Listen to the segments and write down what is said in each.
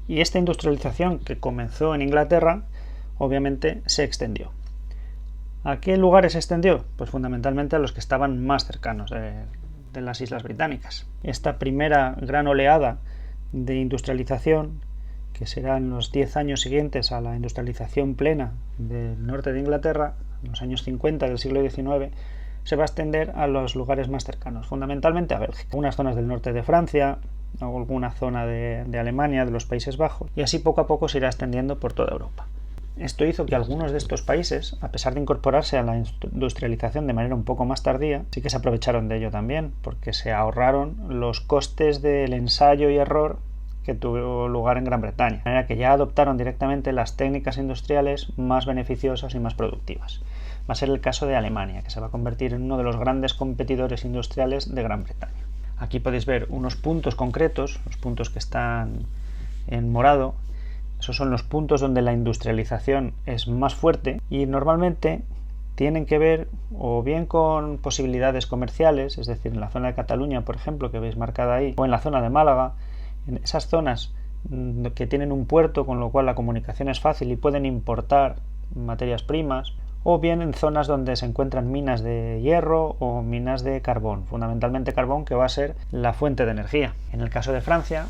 Y esta industrialización que comenzó en Inglaterra, obviamente se extendió. ¿A qué lugares se extendió? Pues fundamentalmente a los que estaban más cercanos de las Islas Británicas. Esta primera gran oleada de industrialización, que serán los 10 años siguientes a la industrialización plena del norte de Inglaterra, en los años 50 del siglo XIX, se va a extender a los lugares más cercanos, fundamentalmente a Bélgica, algunas zonas del norte de Francia, alguna zona de Alemania, de los Países Bajos, y así poco a poco se irá extendiendo por toda Europa. Esto hizo que algunos de estos países, a pesar de incorporarse a la industrialización de manera un poco más tardía, sí que se aprovecharon de ello también, porque se ahorraron los costes del ensayo y error que tuvo lugar en Gran Bretaña, de manera que ya adoptaron directamente las técnicas industriales más beneficiosas y más productivas. Va a ser el caso de Alemania, que se va a convertir en uno de los grandes competidores industriales de Gran Bretaña. Aquí podéis ver unos puntos concretos, los puntos que están en morado. Esos son los puntos donde la industrialización es más fuerte y normalmente tienen que ver o bien con posibilidades comerciales, es decir, en la zona de Cataluña, por ejemplo, que veis marcada ahí, o en la zona de Málaga, en esas zonas que tienen un puerto, con lo cual la comunicación es fácil y pueden importar materias primas, o bien en zonas donde se encuentran minas de hierro o minas de carbón, fundamentalmente carbón, que va a ser la fuente de energía. En el caso de Francia,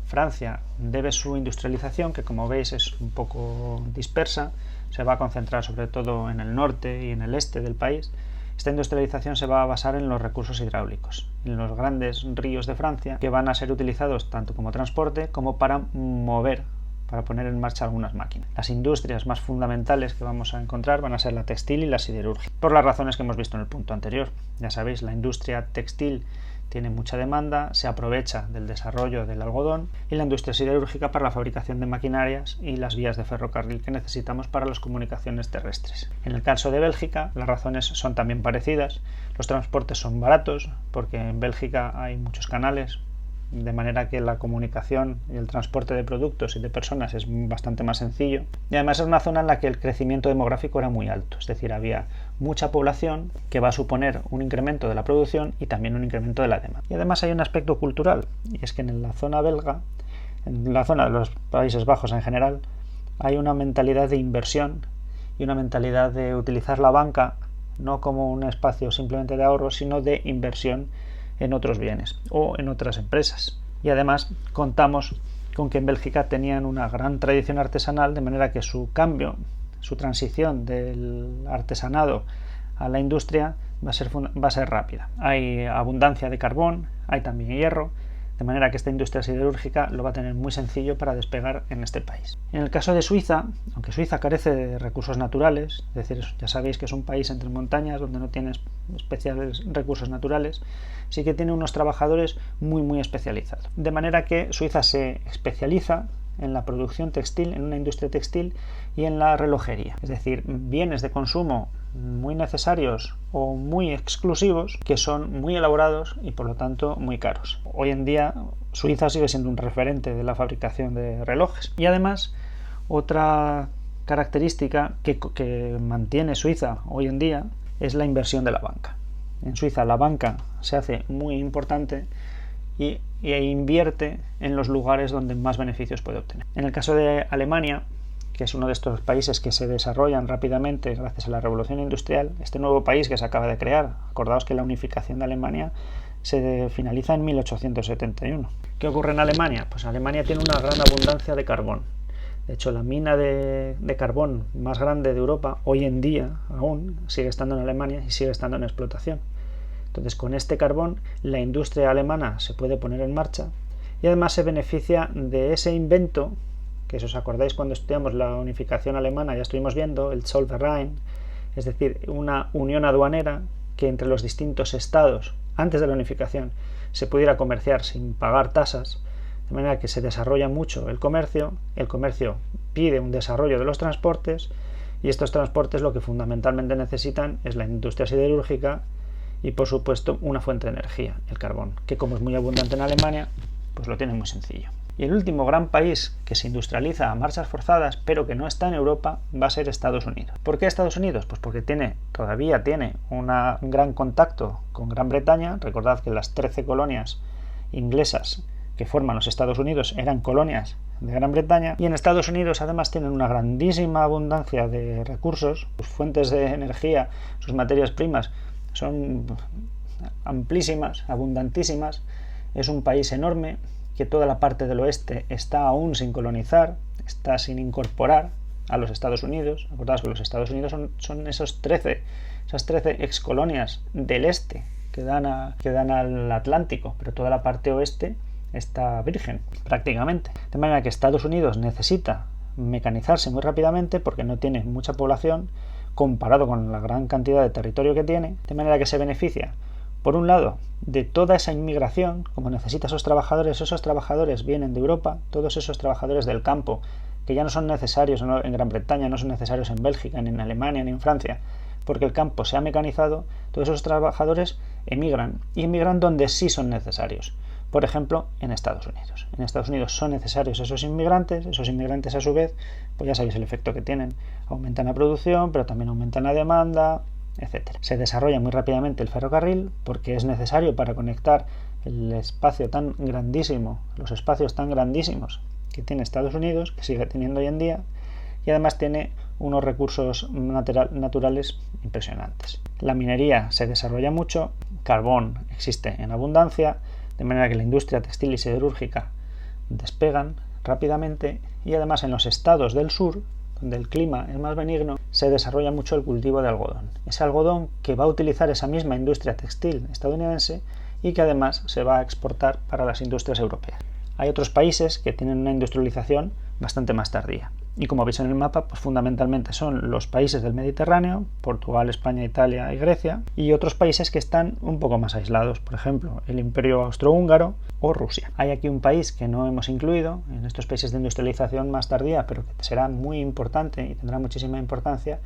Francia debe su industrialización, que como veis es un poco dispersa, se va a concentrar sobre todo en el norte y en el este del país. Esta industrialización se va a basar en los recursos hidráulicos, en los grandes ríos de Francia, que van a ser utilizados tanto como transporte como para mover, para poner en marcha algunas máquinas. Las industrias más fundamentales que vamos a encontrar van a ser la textil y la siderúrgica, por las razones que hemos visto en el punto anterior. Ya sabéis, la industria textil tiene mucha demanda, se aprovecha del desarrollo del algodón, y la industria siderúrgica para la fabricación de maquinarias y las vías de ferrocarril que necesitamos para las comunicaciones terrestres. En el caso de Bélgica, las razones son también parecidas. Los transportes son baratos porque en Bélgica hay muchos canales, de manera que la comunicación y el transporte de productos y de personas es bastante más sencillo, y además es una zona en la que el crecimiento demográfico era muy alto, es decir, había mucha población que va a suponer un incremento de la producción y también un incremento de la demanda. Y además hay un aspecto cultural, y es que en la zona belga, en la zona de los Países Bajos en general, hay una mentalidad de inversión y una mentalidad de utilizar la banca no como un espacio simplemente de ahorro, sino de inversión en otros bienes o en otras empresas. Y además contamos con que en Bélgica tenían una gran tradición artesanal, de manera que su cambio, su transición del artesanado a la industria va a ser rápida. Hay abundancia de carbón, hay también hierro, de manera que esta industria siderúrgica lo va a tener muy sencillo para despegar en este país. En el caso de Suiza, aunque Suiza carece de recursos naturales, es decir, ya sabéis que es un país entre montañas donde no tiene especiales recursos naturales, sí que tiene unos trabajadores muy especializados. De manera que Suiza se especializa en la producción textil, en una industria textil y en la relojería, es decir, bienes de consumo muy necesarios o muy exclusivos que son muy elaborados y por lo tanto muy caros. Hoy en día Suiza sigue siendo un referente de la fabricación de relojes. Y además otra característica que mantiene Suiza hoy en día es la inversión de la banca. En Suiza la banca se hace muy importante y invierte en los lugares donde más beneficios puede obtener. En el caso de Alemania, que es uno de estos países que se desarrollan rápidamente gracias a la revolución industrial, este nuevo país que se acaba de crear, acordaos que la unificación de Alemania se finaliza en 1871. ¿Qué ocurre en Alemania? Pues Alemania tiene una gran abundancia de carbón. De hecho, la mina de carbón más grande de Europa hoy en día aún sigue estando en Alemania y sigue estando en explotación. Entonces, con este carbón la industria alemana se puede poner en marcha y además se beneficia de ese invento que, si os acordáis, cuando estudiamos la unificación alemana ya estuvimos viendo el Zollverein, es decir, una unión aduanera que entre los distintos estados antes de la unificación se pudiera comerciar sin pagar tasas, de manera que se desarrolla mucho el comercio pide un desarrollo de los transportes y estos transportes lo que fundamentalmente necesitan es la industria siderúrgica y por supuesto una fuente de energía, el carbón, que como es muy abundante en Alemania, pues lo tiene muy sencillo. Y el último gran país que se industrializa a marchas forzadas, pero que no está en Europa, va a ser Estados Unidos. ¿Por qué Estados Unidos? Pues porque todavía tiene un gran contacto con Gran Bretaña. Recordad que las 13 colonias inglesas que forman los Estados Unidos eran colonias de Gran Bretaña, y en Estados Unidos además tienen una grandísima abundancia de recursos, sus fuentes de energía, sus materias primas son amplísimas, abundantísimas. Es un país enorme, que toda la parte del oeste está aún sin colonizar, está sin incorporar a los Estados Unidos. Acordaos que los Estados Unidos son esas 13 excolonias del este que dan al Atlántico, pero toda la parte oeste está virgen prácticamente. De manera que Estados Unidos necesita mecanizarse muy rápidamente porque no tiene mucha población comparado con la gran cantidad de territorio que tiene, de manera que se beneficia, por un lado, de toda esa inmigración. Como necesita esos trabajadores vienen de Europa, todos esos trabajadores del campo, que ya no son necesarios en Gran Bretaña, no son necesarios en Bélgica, ni en Alemania, ni en Francia, porque el campo se ha mecanizado. Todos esos trabajadores emigran, y emigran donde sí son necesarios. Por ejemplo, en Estados Unidos. En Estados Unidos son necesarios esos inmigrantes a su vez, pues ya sabéis el efecto que tienen. Aumentan la producción, pero también aumentan la demanda, etc. Se desarrolla muy rápidamente el ferrocarril porque es necesario para conectar el espacio tan grandísimo, los espacios tan grandísimos que tiene Estados Unidos, que sigue teniendo hoy en día, y además tiene unos recursos naturales impresionantes. La minería se desarrolla mucho, carbón existe en abundancia, de manera que la industria textil y siderúrgica despegan rápidamente, y además en los estados del sur, donde el clima es más benigno, se desarrolla mucho el cultivo de algodón. Ese algodón que va a utilizar esa misma industria textil estadounidense y que además se va a exportar para las industrias europeas. Hay otros países que tienen una industrialización bastante más tardía. Y como veis en el mapa, pues fundamentalmente son los países del Mediterráneo, Portugal, España, Italia y Grecia, y otros países que están un poco más aislados, por ejemplo, el Imperio Austrohúngaro o Rusia. Hay aquí un país que no hemos incluido en estos países de industrialización más tardía, pero que será muy importante y tendrá muchísima importancia,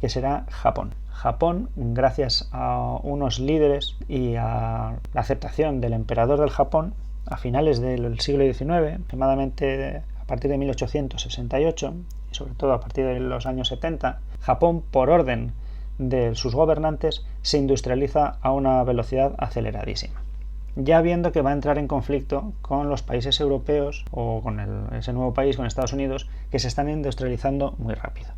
que será Japón. Japón, gracias a unos líderes y a la aceptación del emperador del Japón a finales del siglo XIX, aproximadamente a partir de 1868 y sobre todo a partir de los años 70, Japón, por orden de sus gobernantes, se industrializa a una velocidad aceleradísima, ya viendo que va a entrar en conflicto con los países europeos o con ese nuevo país, con Estados Unidos, que se están industrializando muy rápido.